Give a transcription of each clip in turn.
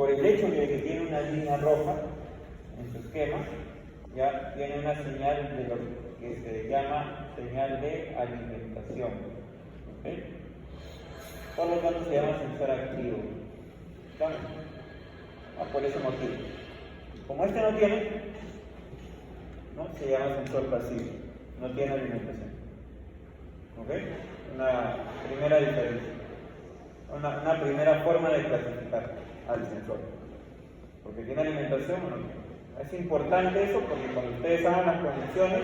por el hecho de que tiene una línea roja en su esquema, ya tiene una señal de lo que se llama señal de alimentación. ¿Okay? Por lo tanto se llama sensor activo. ¿Estamos? Por ese motivo. Como este no tiene, ¿no? Se llama sensor pasivo, no tiene alimentación. ¿Ok? Una primera diferencia. Una primera forma de clasificar al sensor. Porque tiene alimentación o no tiene. Es importante eso porque cuando ustedes hagan las conexiones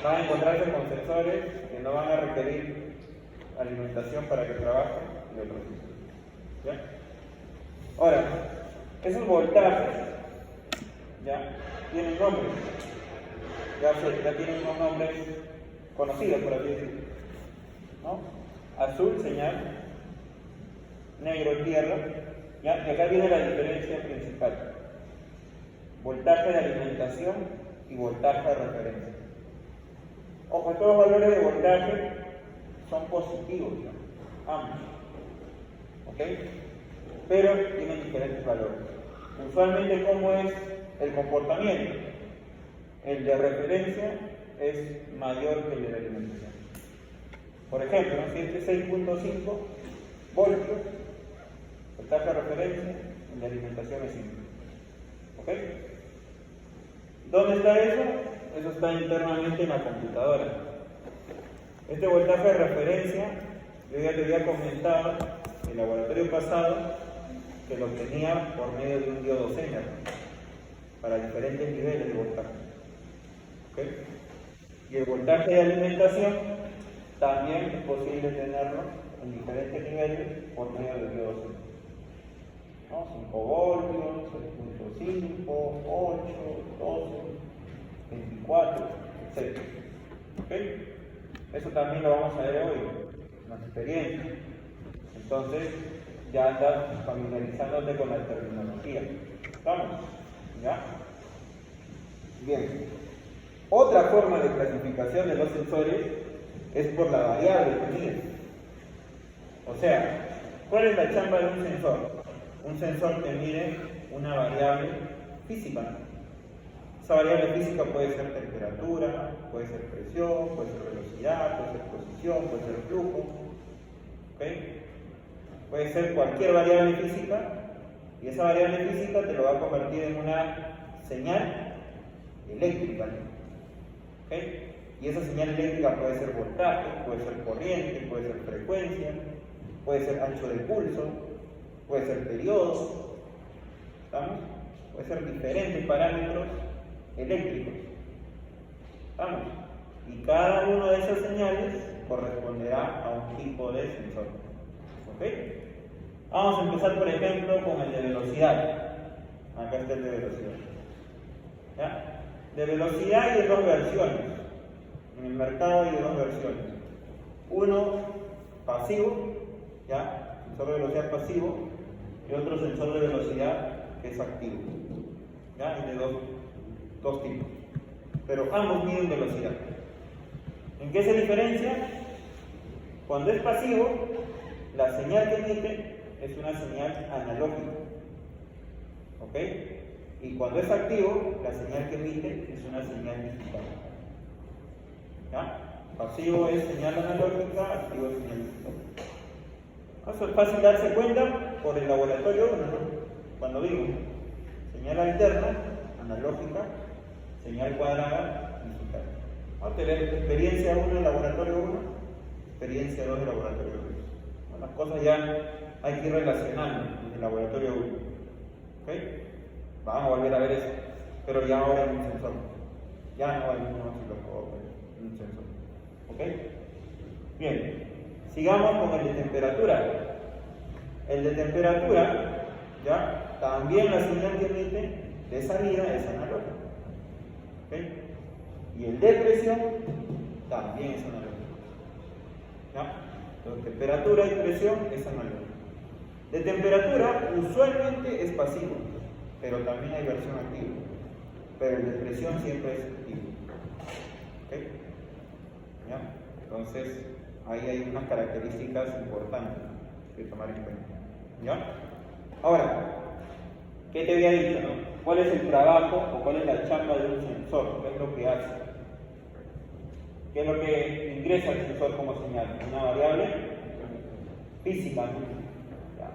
van a encontrarse con sensores que no van a requerir alimentación para que trabajen y otros sí. ¿Ya? Ahora, esos voltajes ya tienen nombres. Ya tienen unos nombres conocidos, por así decirlo. ¿No? Azul, señal. Negro, tierra. ¿Ya? Y acá viene la diferencia principal. Voltaje de alimentación y voltaje de referencia. Ojo, estos dos valores de voltaje son positivos, ¿no? Ambos. ¿Ok? Pero tienen diferentes valores. Usualmente, ¿cómo es el comportamiento? El de referencia es mayor que el de alimentación. Por ejemplo, ¿no? Si este es 6.5 voltios, voltaje de referencia, el de alimentación es 5. ¿Ok? ¿Dónde está eso? Eso está internamente en la computadora. Este voltaje de referencia, yo ya te había comentado en el laboratorio pasado que lo obtenía por medio de un diodo Zener para diferentes niveles de voltaje. ¿Okay? Y el voltaje de alimentación también es posible tenerlo en diferentes niveles por medio del diodo Zener. ¿No? 5 voltios, 6.5, 8, 12, 24, etc. ¿Okay? Eso también lo vamos a ver hoy en la experiencia. Entonces, ya andas familiarizándote con la terminología. ¿Estamos? ¿Ya? Bien. Otra forma de clasificación de los sensores es por la variable que mide. O sea, ¿cuál es la chamba de un sensor? Un sensor que mide una variable física. Esa variable física puede ser temperatura, puede ser presión, puede ser velocidad, puede ser posición, puede ser flujo. ¿Okay? Puede ser cualquier variable física y esa variable física te lo va a convertir en una señal eléctrica. ¿Okay? Y esa señal eléctrica puede ser voltaje, puede ser corriente, puede ser frecuencia, puede ser ancho de pulso, puede ser periodo, ¿estamos? Puede ser diferentes parámetros eléctricos, ¿estamos? Y cada una de esas señales corresponderá a un tipo de sensor. ¿Ok? Vamos a empezar, por ejemplo, con el de velocidad. Acá está el de velocidad. ¿Ya? De velocidad hay de dos versiones. En el mercado hay de dos versiones. Uno pasivo, ¿ya? Sensor de velocidad pasivo, y otro sensor de velocidad que es activo. ¿Ya? Hay de dos tipos. Pero ambos miden velocidad. ¿En qué se diferencia? Cuando es pasivo, la señal que emite es una señal analógica. ¿Ok? Y cuando es activo, la señal que emite es una señal digital. ¿Ya? Pasivo es señal analógica, activo es señal digital. Eso es fácil darse cuenta por el laboratorio 1, ¿no? Cuando digo señal alterna, analógica, señal cuadrada, digital. Vamos a tener experiencia 1 en laboratorio 1, experiencia 2 en laboratorio 2. Bueno, las cosas ya hay que ir relacionando en el laboratorio 1. ¿Ok? Vamos a volver a ver eso, pero ya ahora en un sensor. Ya no hay un osciloscopio, en un sensor. ¿Ok? Bien, sigamos con el de temperatura. El de temperatura, ¿ya? También la señal que emite de salida es analógica. ¿Ok? Y el de presión también es analógico. ¿Ya? Entonces, temperatura y presión es analógico. De temperatura usualmente es pasivo, pero también hay versión activa. Pero el de presión siempre es activo. ¿Ok? ¿Ya? Entonces, ahí hay unas características importantes que tomar en cuenta. ¿Ya? Ahora, ¿Qué te había dicho, no? ¿Cuál es el trabajo o cuál es la chamba de un sensor? ¿Qué es lo que hace? ¿Qué es lo que ingresa el sensor como señal? Una variable física, ¿no? Ya.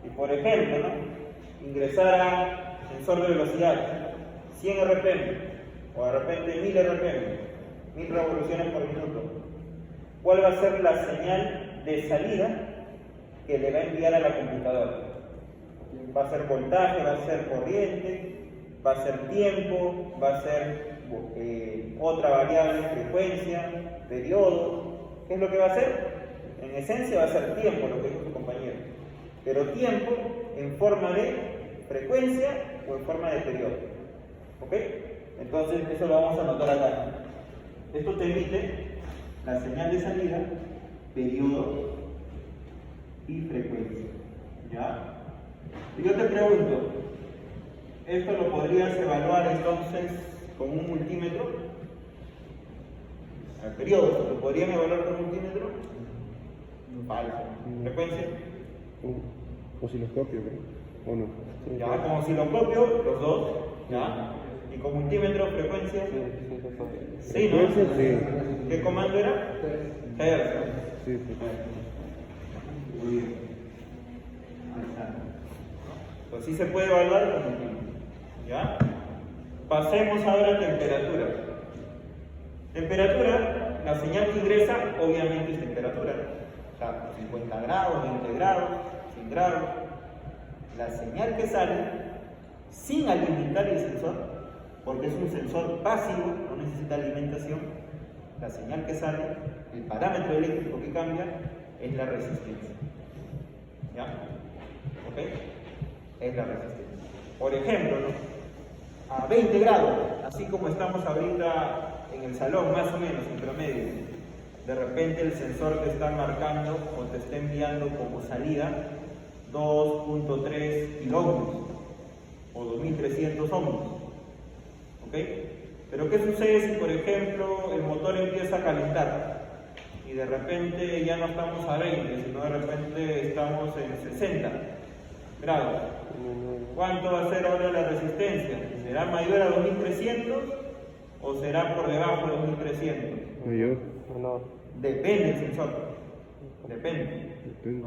Y por ejemplo, ¿no? Ingresara sensor de velocidad 100 RPM o de repente 1000 RPM, 1000 revoluciones por minuto. ¿Cuál va a ser la señal de salida que le va a enviar a la computadora? Va a ser voltaje, va a ser corriente, va a ser tiempo, va a ser otra variable, frecuencia, periodo. ¿Qué es lo que va a hacer? En esencia va a ser tiempo, lo que dijo su compañero. Pero tiempo en forma de frecuencia o en forma de periodo. ¿Ok? Entonces eso lo vamos a anotar acá. Esto te emite la señal de salida, periodo y frecuencia. ¿Ya? Y yo te pregunto, ¿esto lo podrías evaluar entonces con un multímetro? ¿El periodo lo podrían evaluar con un multímetro? Falso. ¿Frecuencia? Osciloscopio, ¿no? ¿O no? Ya, como osciloscopio, los dos. ¿Ya? ¿Y con multímetro, frecuencia? Sí, ¿no? Sí. ¿Qué comando era? Hertz. Sí. Muy bien. Ahí está. Pues sí se puede evaluar con multímetro. ¿Ya? Pasemos ahora a temperatura. Temperatura, la señal que ingresa obviamente es temperatura. O sea, 50 grados, 20 grados, 100 grados. La señal que sale, sin alimentar el sensor, porque es un sensor pasivo, no necesita alimentación, la señal que sale, el parámetro eléctrico que cambia, es la resistencia. ¿Ya? ¿Ok? Es la resistencia. Por ejemplo, ¿no? A 20 grados, así como estamos ahorita en el salón, más o menos, en promedio, de repente el sensor te está marcando o te está enviando como salida 2.3 kiloohms o 2300 ohms. ¿Ok? Pero ¿qué sucede si, por ejemplo, el motor empieza a calentar y de repente ya no estamos a 20, sino de repente estamos en 60 grados? ¿Cuánto va a ser ahora la resistencia? ¿Será mayor a 2300 o será por debajo de 2300? Mayor. Depende del sensor. Depende.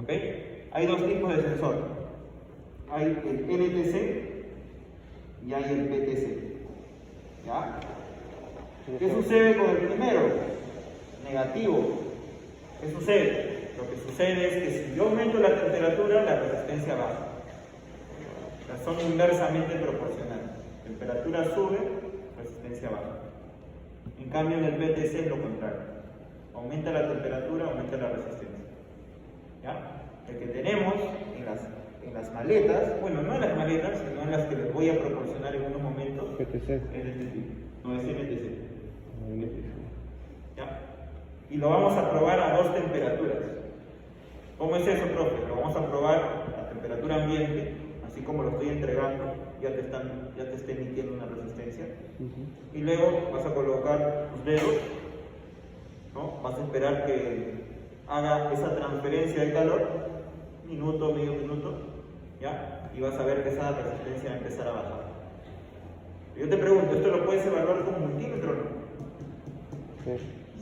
¿Ok? Hay dos tipos de sensor. Hay el NTC y hay el PTC. ¿Ya? ¿Qué sucede con el primero? Negativo. ¿Qué sucede? Lo que sucede es que si yo aumento la temperatura, la resistencia baja. O sea, son inversamente proporcionales. Temperatura sube, resistencia baja. En cambio en el PTC es lo contrario. Aumenta la temperatura, aumenta la resistencia. ¿Ya? El que tenemos en las maletas, bueno, no en las maletas, sino en las que les voy a proporcionar en unos momentos, PTC. es este tipo, no es MTC. ¿Ya? Y lo vamos a probar a dos temperaturas. ¿Cómo es eso, profe? Lo vamos a probar a temperatura ambiente, así como lo estoy entregando, ya te está emitiendo una resistencia. Y luego vas a colocar tus dedos, ¿no? Vas a esperar que haga esa transferencia de calor, minuto, medio minuto, ¿ya? Y vas a ver que esa resistencia va a empezar a bajar. Yo te pregunto, ¿esto lo puedes evaluar con multímetro o no?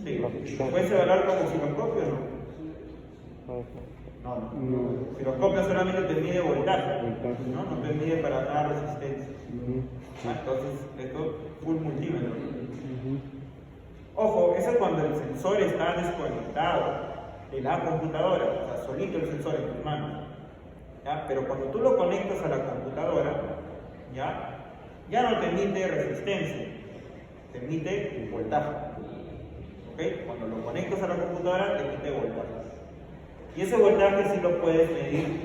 Sí. ¿Lo puedes evaluar con osciloscopio o no? No. El osciloscopio solamente te mide voltaje, ¿no? No te mide para nada resistencia. Entonces, esto es full multímetro. Ojo, eso es cuando el sensor está desconectado de la computadora, o sea, solito el sensor en tus manos. ¿Ya? Pero cuando tú lo conectas a la computadora, ya no te emite resistencia, te emite voltaje. ¿Ok? Cuando lo conectas a la computadora, te emite voltaje. Y ese voltaje sí lo puedes medir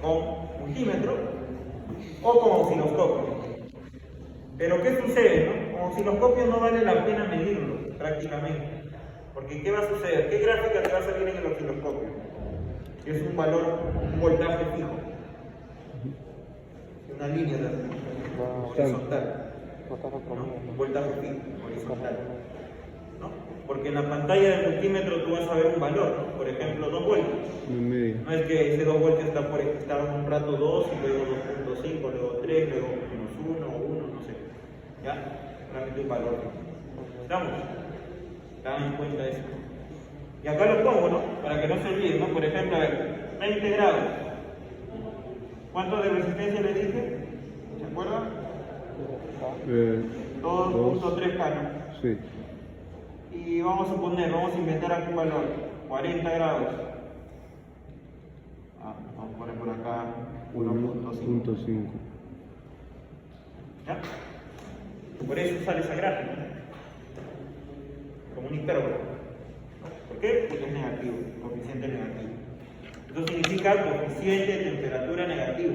con multímetro o con osciloscopio. Pero ¿qué sucede? ¿No? Con osciloscopio no vale la pena medirlo prácticamente. Porque ¿qué va a suceder? ¿Qué gráfica te va a salir en el osciloscopio? Es un valor, un voltaje fijo. Una línea horizontal. ¿No? Un voltaje fijo, horizontal. ¿No? Porque en la pantalla del multímetro tú vas a ver un valor, ¿no? Por ejemplo, 2 voltios. No es que ese 2 voltios está un rato 2 y luego 2.5, luego 3 ¿Ya? Solamente un valor. ¿Estamos? Tengan en cuenta eso. Y acá lo pongo, ¿no? Para que no se olviden, ¿no? Por ejemplo, a ver, 20 grados. ¿Cuánto de resistencia le dije? ¿Se acuerdan? 2.3 K. Sí. Y vamos a poner, vamos a inventar aquí un valor. 40 grados. Vamos a poner por acá 1.5. ¿Ya? Por eso sale esa gráfica, como un hipérbolo. ¿Por qué? Porque es negativo, coeficiente negativo. Esto significa coeficiente de temperatura negativo.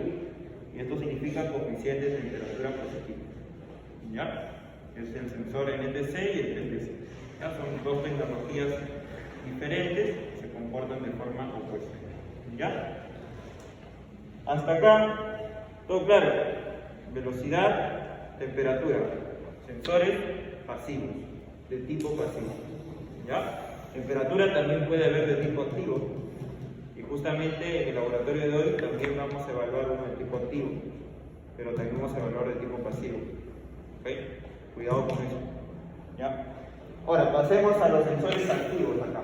Y esto significa coeficiente de temperatura positivo. ¿Ya? Es el sensor NTC y el PTC. ¿Ya? Son dos tecnologías diferentes que se comportan de forma opuesta. ¿Ya? Hasta acá, todo claro. Velocidad, temperatura. Sensores pasivos, de tipo pasivo. ¿Ya? Temperatura también puede haber de tipo activo. Y justamente en el laboratorio de hoy también vamos a evaluar uno de tipo activo. Pero también vamos a evaluar de tipo pasivo. ¿Ok? Cuidado con eso. ¿Ya? Ahora, pasemos a los sensores activos acá.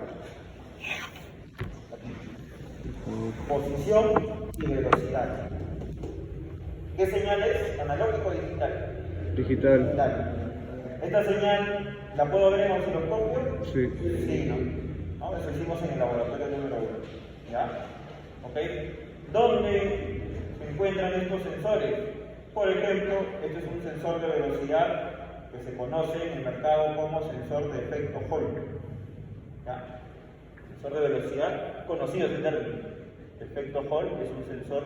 Posición y velocidad. ¿Qué señal es? ¿Analógico o digital? Digital. ¿Esta señal la puedo ver en osciloscopio? Sí. Sí, ¿no? Eso hicimos en el laboratorio número 1. ¿Ya? ¿Ok? ¿Dónde se encuentran estos sensores? Por ejemplo, este es un sensor de velocidad que se conoce en el mercado como sensor de efecto Hall. ¿Ya? Sensor de velocidad, conocido ese término. Efecto Hall es un sensor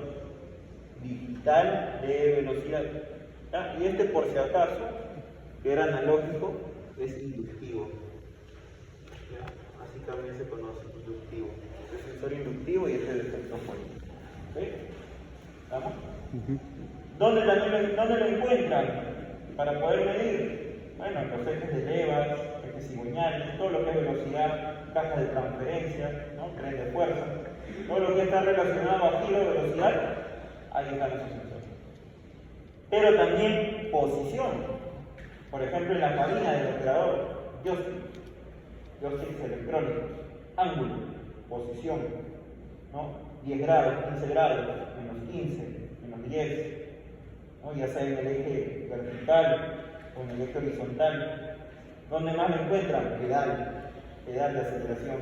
digital de velocidad. ¿Ya? Y este, por si acaso, que era analógico, es inductivo. ¿Ya? Así también se conoce, inductivo. Es sensor inductivo y este es de efecto Hall. ¿Ok? ¿Estamos? ¿Dónde lo encuentran para poder medir? Bueno, los ejes de levas, ejes cigüeñales, todo lo que es velocidad, cajas de transferencia, ¿no? Tren de fuerza, todo lo que está relacionado a giro de velocidad, ahí están esos sensores. Pero también posición. Por ejemplo, en la cabina del operador, joysticks electrónicos, ángulo, posición, ¿no? 10 grados, 15 grados, menos 15, menos 10, ¿no? Ya sea en el eje vertical o en el eje horizontal. ¿Dónde más lo encuentran? Pedal de aceleración,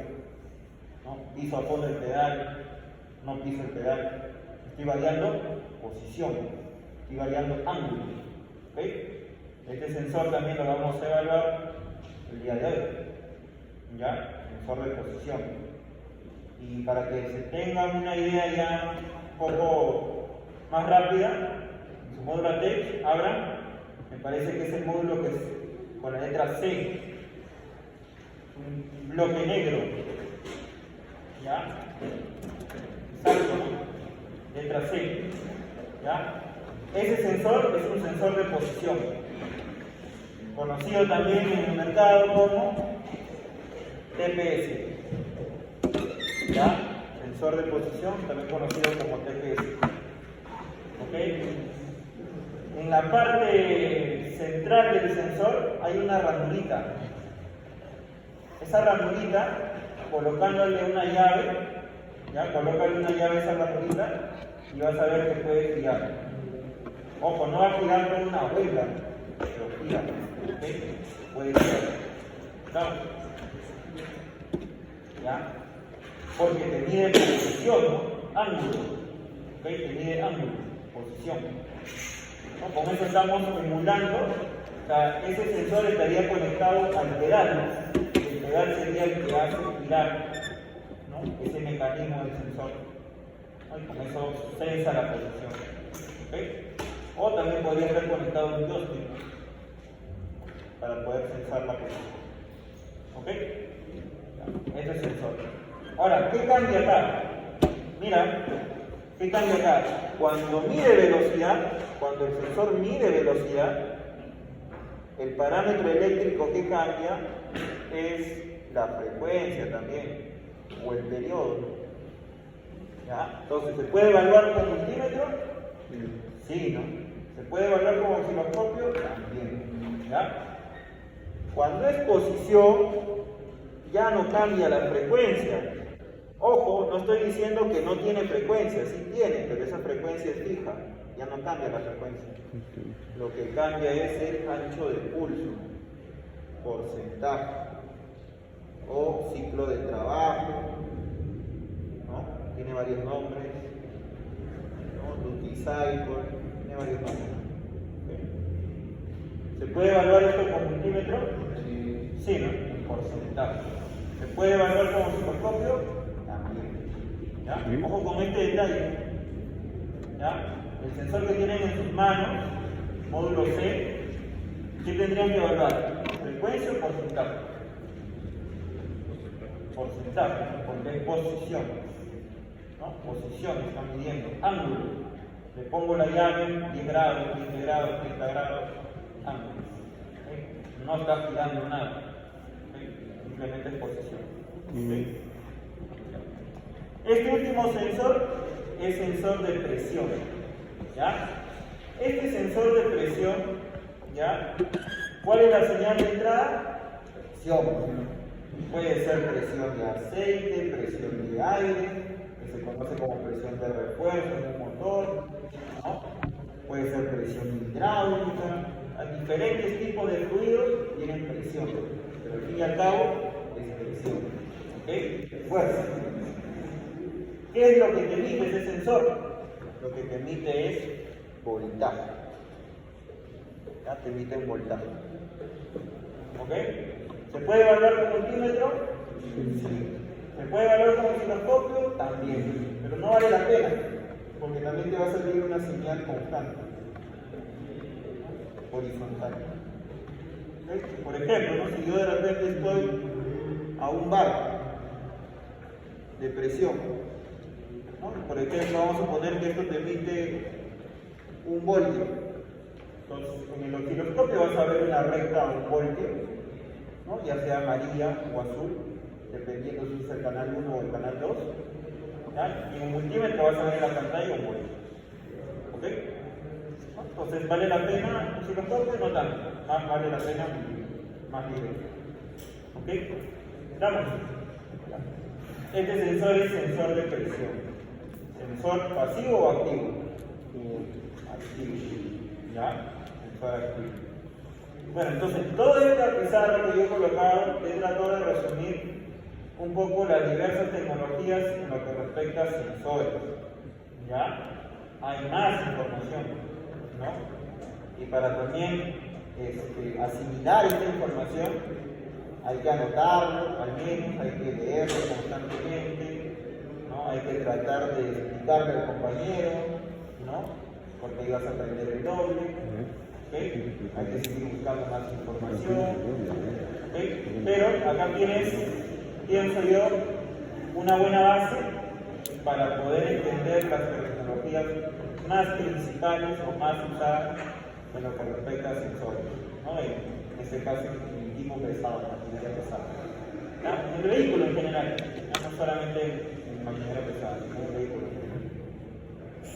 ¿no? Piso a fondo el pedal, no piso el pedal. Estoy variando posición, estoy variando ángulo. ¿Ok? Este sensor también lo vamos a evaluar el día de hoy. ¿Ya? Sensor de posición. Y para que se tengan una idea ya un poco más rápida, en su módulo ATEX, abran, me parece que es el módulo que es con la letra C, un bloque negro. ¿Ya? Exacto, ¿no? Letra C. ¿Ya? Ese sensor es un sensor de posición, conocido también en el mercado como TPS. ¿Ya? Sensor de posición, también conocido como TPS. ¿Ok? En la parte central del sensor hay una ranurita. Esa ranurita, colocándole una llave, ¿ya? Colócale una llave a esa ranurita y vas a ver que puede girar. Ojo, no va a girar con una vuelta, pero gira. ¿Ok? Puede girar. ¿No? ¿Ya? Porque te mide posición, ¿no? Ángulo. ¿Ok? Te mide ángulo, posición. ¿No? Con eso estamos emulando. O sea, ese sensor estaría conectado al pedal. El pedal sería el que hace girar, ¿no? Ese mecanismo del sensor. ¿No? Y con eso sensa la posición. ¿Ok? O también podría estar conectado a un joystick para poder sensar la posición. ¿Ok? Este es el sensor. Ahora, ¿qué cambia acá? Mira, ¿qué cambia acá? Cuando mide velocidad, cuando el sensor mide velocidad, el parámetro eléctrico que cambia es la frecuencia también, o el periodo. ¿Ya? Entonces, ¿se puede evaluar con multímetro? Sí, ¿no? ¿Se puede evaluar como osciloscopio? También. ¿Ya? Cuando es posición, ya no cambia la frecuencia. Ojo, no estoy diciendo que no tiene frecuencia, sí tiene, pero esa frecuencia es fija, ya no cambia la frecuencia. Lo que cambia es el ancho de pulso, porcentaje o ciclo de trabajo, ¿no? Tiene varios nombres, ¿no? Duty cycle, tiene varios nombres. ¿Okay? ¿Se puede evaluar esto con multímetro? Sí, ¿no? En porcentaje. ¿Se puede evaluar con osciloscopio? ¿Ya? Ojo con este detalle. ¿Ya? El sensor que tienen en sus manos, módulo C, ¿qué tendrían que evaluar? ¿Frecuencia o porcentaje? Porcentaje, porque es posición. ¿No? Posición, están midiendo. Ángulo. Le pongo la llave 10 grados, 20 grados, 30 grados. Ángulo. ¿Okay? No está girando nada. ¿Okay? Simplemente es posición. ¿Okay? Este último sensor es sensor de presión, ¿ya? Este sensor de presión, ¿ya? ¿Cuál es la señal de entrada? Presión. Puede ser presión de aceite, presión de aire, que se conoce como presión de refuerzo en un motor, ¿no? Puede ser presión hidráulica. Hay diferentes tipos de fluidos tienen presión, pero al fin y al cabo es presión, ¿ok? Fuerza. ¿Qué es lo que te emite ese sensor? Lo que te emite es voltaje. Ya te emite un voltaje. ¿Ok? ¿Se puede evaluar con multímetro? Sí. ¿Se puede evaluar con osciloscopio? También. Pero no vale la pena, porque también te va a salir una señal constante, horizontal. ¿Okay? Por ejemplo, ¿no? Si yo de repente estoy a un bar de presión, por ejemplo, vamos a suponer que esto te emite un voltio. Entonces, en el osciloscopio vas a ver una recta a un voltio, ¿no? Ya sea amarilla o azul, dependiendo si es el canal 1 o el canal 2. ¿Ya? Y en un multímetro vas a ver en la pantalla un voltio. ¿Ok? ¿No? Entonces, ¿vale la pena osciloscopio? No tanto. Más vale la pena más directo. ¿Ok? ¿Estamos? Este sensor es sensor de presión. ¿Sensor pasivo o activo? Activo. ¿Ya? Sensor activo. Bueno, entonces, toda esta pizarra que yo he colocado, he tratado de resumir un poco las diversas tecnologías en lo que respecta a sensores. ¿Ya? Hay más información, ¿no? Y para también asimilar esta información, hay que anotarlo, al menos, hay que leerlo constantemente, ¿no? Hay que tratar de explicarle al compañero, ¿no? Porque ahí vas a aprender el doble, ¿okay? Hay que seguir buscando más información, ¿okay? Pero acá tienes, pienso yo, una buena base para poder entender las tecnologías más principales o más usadas en lo que respecta a sensores, ¿no? En este caso, el equipo pesado, la maquinaria pesada. ¿Ya? El vehículo en general, no solamente en maquinaria pesada, sino el vehículo en general.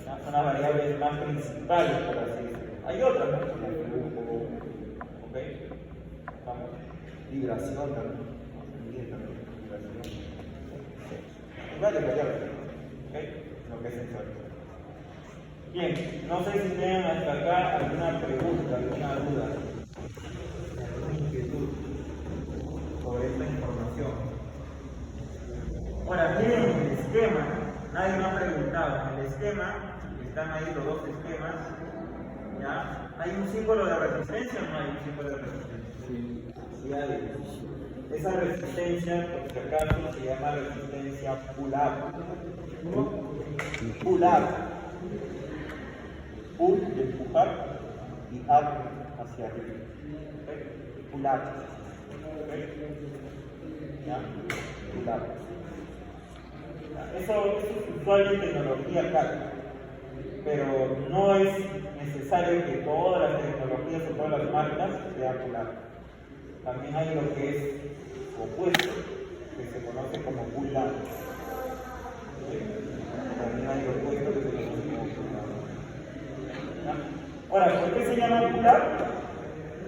¿Ya? Son las variables más principales, por así decirlo. Hay otras, ¿no? Como el flujo, ¿ok? Vamos. Vibración también. Vibración. Hay varias variables, ¿ok? Lo que es sensor. Bien, no sé si tienen hasta acá alguna pregunta, alguna duda, alguna inquietud sobre esta información. Ahora, miren el esquema, nadie me ha preguntado, en el esquema, están ahí los dos esquemas, ¿ya? ¿Hay un símbolo de resistencia o no hay un símbolo de resistencia? Sí hay. Esa resistencia, por si acaso, se llama resistencia pull-up. Pull-up. Pull de empujar y up hacia arriba. ¿Okay? Pull up. ¿Okay? ¿Ya? Pull up. Eso es usual en tecnología CAD, pero no es necesario que todas las tecnologías o todas las marcas sean pull up. También hay lo que es opuesto, que se conoce como pull down. ¿Okay? También hay lo opuesto que se conoce como pull down. Ahora, ¿por qué se llama pull-up?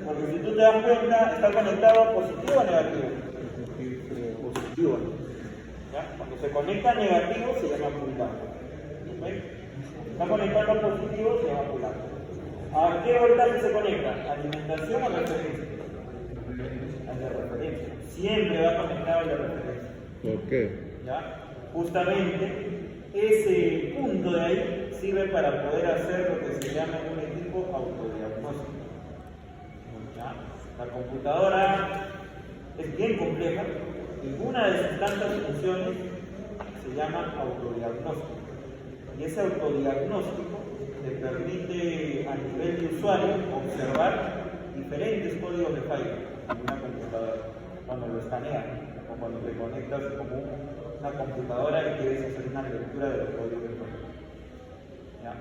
Porque si tú te das cuenta, está conectado positivo o negativo. Positivo. ¿Ya? Cuando se conecta negativo se llama pull-up. ¿Ves? Está conectado positivo se llama pull-up. ¿A qué voltaje se conecta? ¿Alimentación o referencia? Al de referencia. Siempre va conectado al de referencia. ¿Por qué? ¿Ya? Justamente ese punto de ahí sirve para poder hacer lo que se llama un equipo autodiagnóstico. ¿Ya? La computadora es bien compleja y una de sus tantas funciones se llama autodiagnóstico. Y ese autodiagnóstico le permite a nivel de usuario observar diferentes códigos de falla en una computadora cuando lo escanea o cuando te conectas como una computadora y quieres hacer una lectura de los códigos de falla. ¿Ya?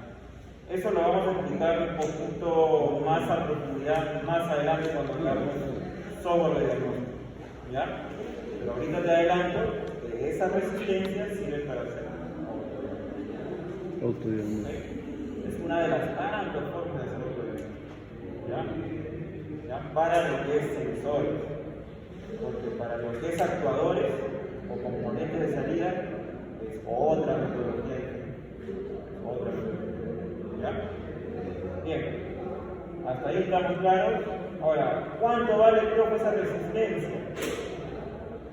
Eso lo vamos a explicar un poquito más a profundidad más adelante cuando hablamos de software de diagnóstico. ¿Ya? Pero ahorita te adelanto que esa resistencia sirve para hacer autodiagnóstico. es una de las tantas formas de hacer autodiagnóstico. ¿Ya? ¿Ya? Para lo que es sensores, porque para lo que es actuadores o componentes de salida es otra metodología diferente. Otra metodología. ¿Ya? Bien, hasta ahí estamos claros. Ahora, ¿cuánto vale, profe, esa resistencia?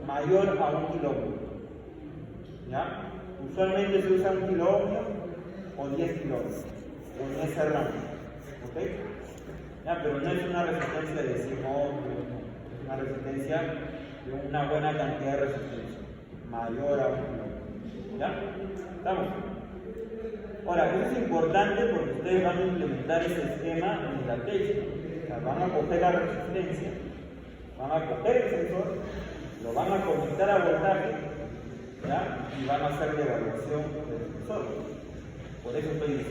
Mayor a 1 kiloohmio. ¿Ya? Usualmente se usa 1 kiloohmio o 10 kiloohmios en ese rango. ¿Ok? ¿Ya? Pero no es una resistencia de 100 ohmios, es una resistencia de una buena cantidad de resistencia, mayor a 1 kiloohmio. ¿Ya? ¿Estamos? Ahora, eso es importante porque ustedes van a implementar ese esquema en la tesis. O sea, van a coger la resistencia, van a coger el sensor, lo van a conectar a voltaje, ¿ya? Y van a hacer la evaluación del sensor. Por eso estoy diciendo